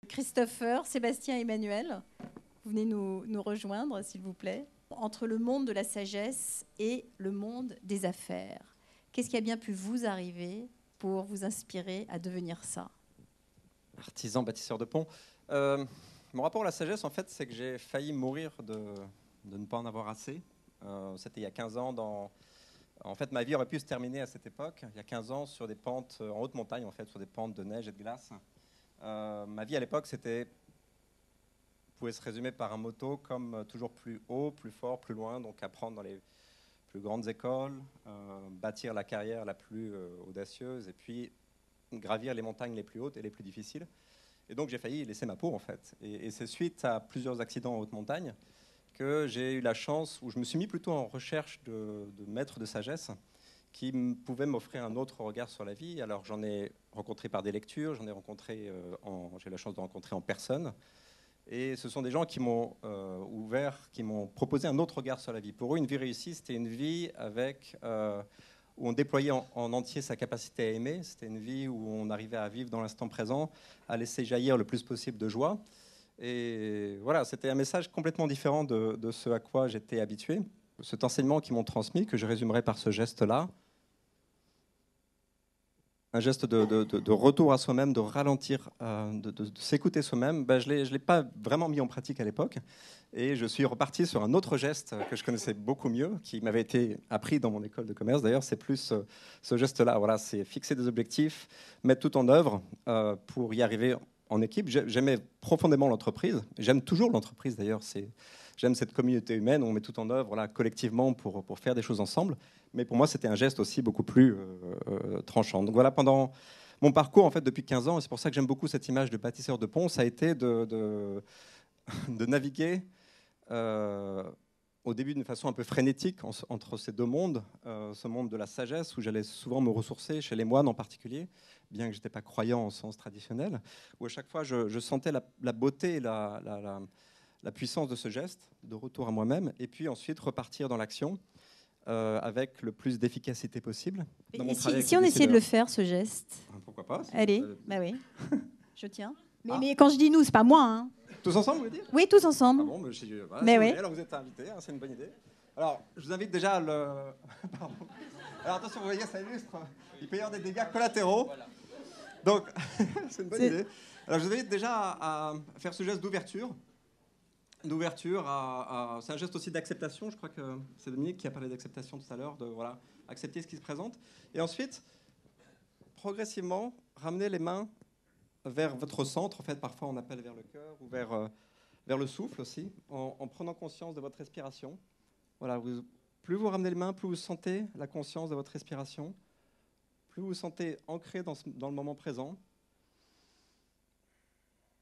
Christopher, Sébastien, Emmanuel, vous venez nous rejoindre, s'il vous plaît. Entre le monde de la sagesse et le monde des affaires, qu'est-ce qui a bien pu vous arriver pour vous inspirer à devenir ça? Artisan bâtisseur de ponts. Mon rapport à la sagesse, en fait, c'est que j'ai failli mourir de ne pas en avoir assez. C'était il y a 15 ans. En fait, ma vie aurait pu se terminer à cette époque, il y a 15 ans, sur des pentes en haute montagne, en fait, sur des pentes de neige et de glace. Ma vie à l'époque, pouvait se résumer par un motto comme toujours plus haut, plus fort, plus loin, donc apprendre dans les plus grandes écoles, bâtir la carrière la plus audacieuse et puis gravir les montagnes les plus hautes et les plus difficiles. Et donc j'ai failli laisser ma peau en fait. Et c'est suite à plusieurs accidents en haute montagne que j'ai eu la chance, où je me suis mis plutôt en recherche de maîtres de sagesse qui pouvaient m'offrir un autre regard sur la vie. Alors j'en ai rencontré par des lectures, j'ai eu la chance de rencontrer en personne. Et ce sont des gens qui m'ont qui m'ont proposé un autre regard sur la vie. Pour eux, une vie réussie, c'était une vie où on déployait en entier sa capacité à aimer. C'était une vie où on arrivait à vivre dans l'instant présent, à laisser jaillir le plus possible de joie. Et voilà, c'était un message complètement différent de ce à quoi j'étais habitué. Cet enseignement qu'ils m'ont transmis, que je résumerai par ce geste-là, un geste de retour à soi-même, de ralentir, de s'écouter soi-même, je ne l'ai pas vraiment mis en pratique à l'époque. Et je suis reparti sur un autre geste que je connaissais beaucoup mieux, qui m'avait été appris dans mon école de commerce. D'ailleurs, c'est plus ce geste-là. Voilà, c'est fixer des objectifs, mettre tout en œuvre pour y arriver en équipe. J'aimais profondément l'entreprise. J'aime toujours l'entreprise, d'ailleurs. J'aime cette communauté humaine où on met tout en œuvre, voilà, collectivement pour faire des choses ensemble. Mais pour moi, c'était un geste aussi beaucoup plus tranchant. Donc voilà, pendant mon parcours, en fait, depuis 15 ans, et c'est pour ça que j'aime beaucoup cette image de bâtisseur de pont, ça a été de naviguer au début d'une façon un peu frénétique entre ces deux mondes, ce monde de la sagesse, où j'allais souvent me ressourcer, chez les moines en particulier, bien que je n'étais pas croyant au sens traditionnel, où à chaque fois je sentais la beauté et la puissance de ce geste, de retour à moi-même, et puis ensuite repartir dans l'action avec le plus d'efficacité possible. Et si on essayait de le faire, ce geste? Pourquoi pas? Allez, bah oui, je tiens. Mais quand je dis nous, c'est pas moi. Hein. Tous ensemble, vous voulez dire? Oui, tous ensemble. Ah bon, voilà, mais oui. Alors vous êtes invités, hein, c'est une bonne idée. Alors, je vous invite déjà à le... Pardon. Alors attention, vous voyez, ça illustre. Il peut y avoir des dégâts collatéraux. Voilà. Donc, c'est une bonne idée. Alors, je vous invite déjà à faire ce geste d'ouverture. C'est un geste aussi d'acceptation. Je crois que c'est Dominique qui a parlé d'acceptation tout à l'heure, de voilà, accepter ce qui se présente. Et ensuite, progressivement, ramener les mains vers votre centre. En fait, parfois on appelle vers le cœur ou vers le souffle aussi, en prenant conscience de votre respiration. Voilà, plus vous ramenez les mains, plus vous sentez la conscience de votre respiration, plus vous vous sentez ancré dans le moment présent.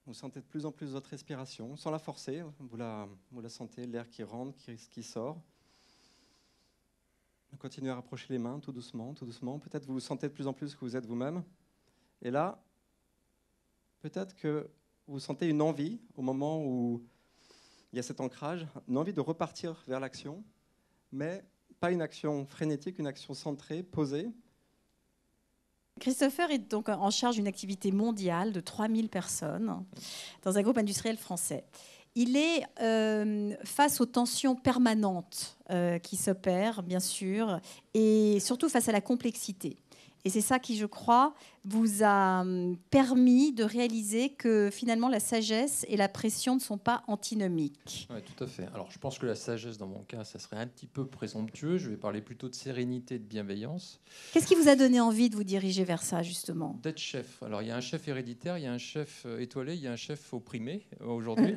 Vous sentez de plus en plus votre respiration, sans la forcer. Vous la sentez, l'air qui rentre, qui sort. Continuez à rapprocher les mains tout doucement, tout doucement. Peut-être vous sentez de plus en plus que vous êtes vous-même. Et là, peut-être que vous sentez une envie, au moment où il y a cet ancrage, une envie de repartir vers l'action, mais pas une action frénétique, une action centrée, posée. Christopher est donc en charge d'une activité mondiale de 3000 personnes dans un groupe industriel français. Il est face aux tensions permanentes qui s'opèrent, bien sûr, et surtout face à la complexité. Et c'est ça qui, je crois, vous a permis de réaliser que finalement la sagesse et la pression ne sont pas antinomiques. Oui, tout à fait. Alors je pense que la sagesse, dans mon cas, ça serait un petit peu présomptueux. Je vais parler plutôt de sérénité et de bienveillance. Qu'est-ce qui vous a donné envie de vous diriger vers ça, justement? D'être chef. Alors il y a un chef héréditaire, il y a un chef étoilé, il y a un chef opprimé aujourd'hui.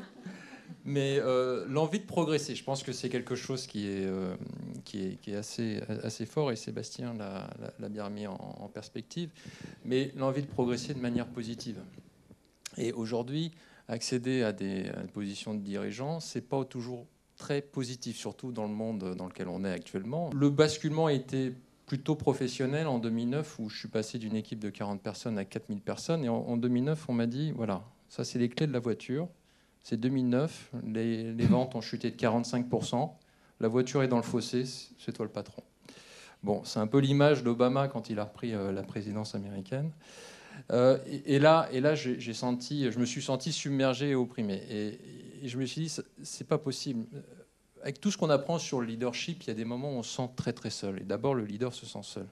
Mais l'envie de progresser, je pense que c'est quelque chose qui est assez fort, et Sébastien l'a bien remis en perspective. Mais l'envie de progresser de manière positive. Et aujourd'hui, accéder à des positions de dirigeants, c'est pas toujours très positif, surtout dans le monde dans lequel on est actuellement. Le basculement a été plutôt professionnel en 2009, où je suis passé d'une équipe de 40 personnes à 4000 personnes. Et en 2009, on m'a dit, voilà, ça c'est les clés de la voiture. C'est 2009, les ventes ont chuté de 45%, la voiture est dans le fossé, c'est toi le patron. Bon, c'est un peu l'image d'Obama quand il a repris la présidence américaine. Et là, je me suis senti submergé et opprimé. Et je me suis dit, c'est pas possible. Avec tout ce qu'on apprend sur le leadership, il y a des moments où on se sent très très seul. Et d'abord, le leader se sent seul.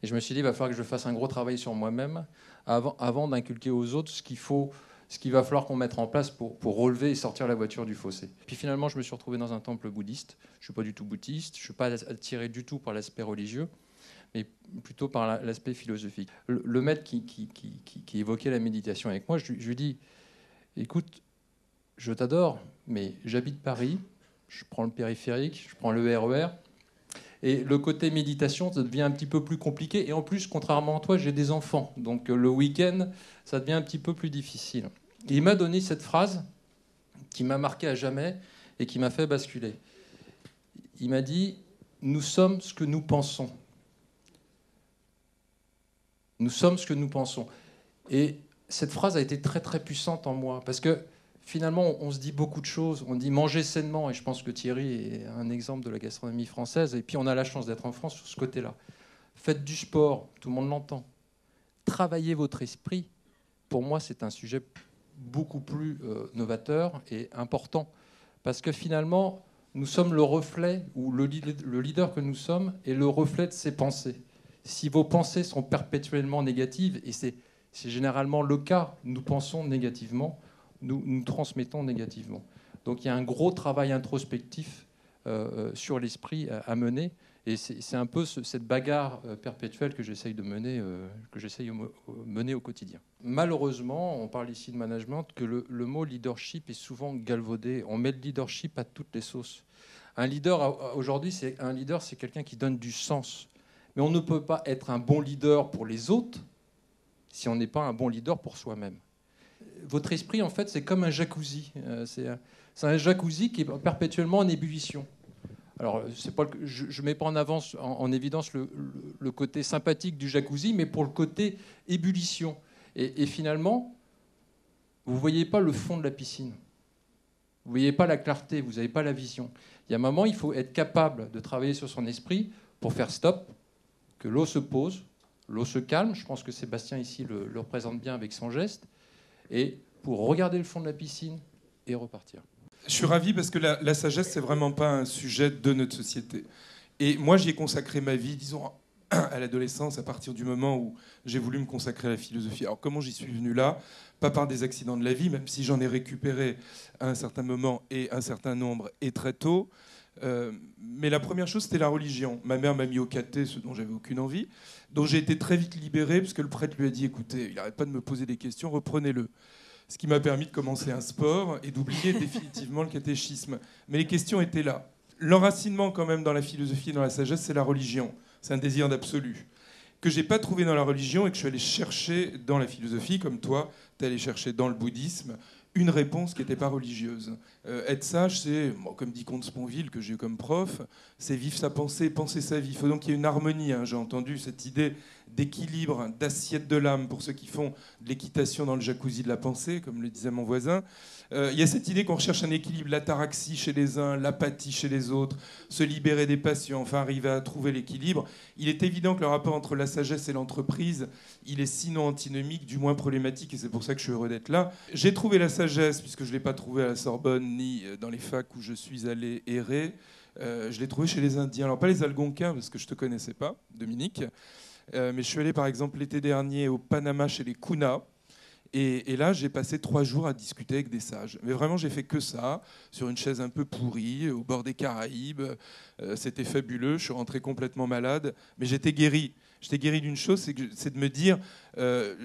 Et je me suis dit, il va falloir que je fasse un gros travail sur moi-même avant d'inculquer aux autres ce qu'il va falloir qu'on mette en place pour relever et sortir la voiture du fossé. Puis finalement, je me suis retrouvé dans un temple bouddhiste. Je ne suis pas du tout bouddhiste, je ne suis pas attiré du tout par l'aspect religieux, mais plutôt par l'aspect philosophique. Le maître qui évoquait la méditation avec moi, je lui dis, écoute, je t'adore, mais j'habite Paris, je prends le périphérique, je prends le RER, et le côté méditation, ça devient un petit peu plus compliqué. Et en plus, contrairement à toi, j'ai des enfants. Donc le week-end, ça devient un petit peu plus difficile. Et il m'a donné cette phrase qui m'a marqué à jamais et qui m'a fait basculer. Il m'a dit, nous sommes ce que nous pensons. Nous sommes ce que nous pensons. Et cette phrase a été très très puissante en moi. Parce que finalement, on se dit beaucoup de choses. On dit manger sainement, et je pense que Thierry est un exemple de la gastronomie française. Et puis on a la chance d'être en France sur ce côté-là. Faites du sport, tout le monde l'entend. Travaillez votre esprit. Pour moi, c'est un sujet beaucoup plus novateur et important. Parce que finalement, nous sommes le reflet, ou le leader que nous sommes est le reflet de ses pensées. Si vos pensées sont perpétuellement négatives, et c'est généralement le cas, nous pensons négativement, nous transmettons négativement. Donc il y a un gros travail introspectif sur l'esprit à mener. Et c'est un peu cette bagarre perpétuelle que j'essaye de mener, mener au quotidien. Malheureusement, on parle ici de management, que le mot leadership est souvent galvaudé. On met le leadership à toutes les sauces. Un leader, aujourd'hui, c'est quelqu'un qui donne du sens. Mais on ne peut pas être un bon leader pour les autres si on n'est pas un bon leader pour soi-même. Votre esprit, en fait, c'est comme un jacuzzi. C'est un jacuzzi qui est perpétuellement en ébullition. Alors, je ne mets pas en évidence le côté sympathique du jacuzzi, mais pour le côté ébullition. Et finalement, vous ne voyez pas le fond de la piscine. Vous ne voyez pas la clarté, vous n'avez pas la vision. Il y a un moment, il faut être capable de travailler sur son esprit pour faire stop, que l'eau se pose, l'eau se calme. Je pense que Sébastien, ici, le représente bien avec son geste. Et pour regarder le fond de la piscine et repartir. Je suis ravi parce que la sagesse, c'est vraiment pas un sujet de notre société. Et moi, j'y ai consacré ma vie, disons, à l'adolescence, à partir du moment où j'ai voulu me consacrer à la philosophie. Alors, comment j'y suis venu là ? Pas par des accidents de la vie, même si j'en ai récupéré à un certain moment et un certain nombre, et très tôt. Mais la première chose, c'était la religion. Ma mère m'a mis au caté, ce dont j'avais aucune envie, dont j'ai été très vite libéré, parce que le prêtre lui a dit, écoutez, il n'arrête pas de me poser des questions, reprenez-le. Ce qui m'a permis de commencer un sport et d'oublier définitivement le catéchisme. Mais les questions étaient là. L'enracinement quand même dans la philosophie et dans la sagesse, c'est la religion. C'est un désir d'absolu que j'ai pas trouvé dans la religion et que je suis allé chercher dans la philosophie, comme toi, tu es allé chercher dans le bouddhisme une réponse qui n'était pas religieuse. Être sage, c'est, comme dit Comte Sponville, que j'ai eu comme prof, c'est vivre sa pensée, penser sa vie. Il faut donc qu'il y ait une harmonie. J'ai entendu cette idée d'équilibre, d'assiette de l'âme, pour ceux qui font de l'équitation dans le jacuzzi de la pensée, comme le disait mon voisin. Il y a cette idée qu'on recherche un équilibre, l'ataraxie chez les uns, l'apathie chez les autres, se libérer des passions, enfin arriver à trouver l'équilibre. Il est évident que le rapport entre la sagesse et l'entreprise, il est sinon antinomique, du moins problématique, et c'est pour ça que je suis heureux d'être là. J'ai trouvé la sagesse, puisque je ne l'ai pas trouvée à la Sorbonne, ni dans les facs où je suis allé errer. Je l'ai trouvée chez les Indiens. Alors pas les Algonquins, parce que je ne te connaissais pas, Dominique, mais je suis allé par exemple l'été dernier au Panama chez les Kuna. Et là, j'ai passé 3 jours à discuter avec des sages. Mais vraiment, j'ai fait que ça, sur une chaise un peu pourrie, au bord des Caraïbes. C'était fabuleux, je suis rentré complètement malade, mais j'étais guéri. J'étais guéri d'une chose, c'est de me dire,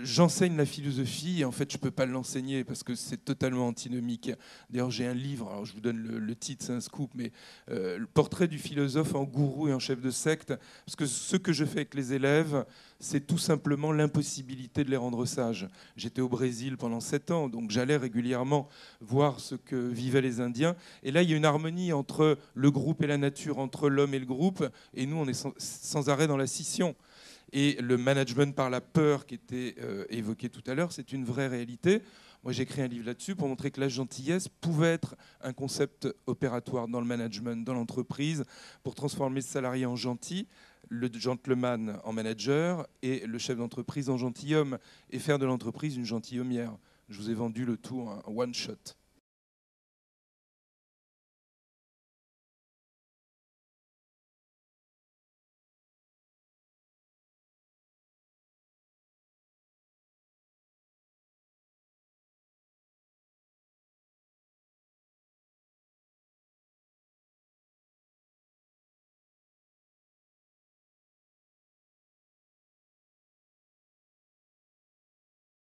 j'enseigne la philosophie et en fait, je ne peux pas l'enseigner parce que c'est totalement antinomique. D'ailleurs, j'ai un livre, alors je vous donne le titre, c'est un scoop, mais le portrait du philosophe en gourou et en chef de secte. Parce que ce que je fais avec les élèves, c'est tout simplement l'impossibilité de les rendre sages. J'étais au Brésil pendant 7 ans, donc j'allais régulièrement voir ce que vivaient les Indiens. Et là, il y a une harmonie entre le groupe et la nature, entre l'homme et le groupe, et nous, on est sans arrêt dans la scission. Et le management par la peur qui était évoqué tout à l'heure, c'est une vraie réalité. Moi, j'ai écrit un livre là-dessus pour montrer que la gentillesse pouvait être un concept opératoire dans le management, dans l'entreprise, pour transformer ce salarié en gentil. le gentleman en manager et le chef d'entreprise en gentilhomme, et faire de l'entreprise une gentilhommière. Je vous ai vendu le tout, un one-shot.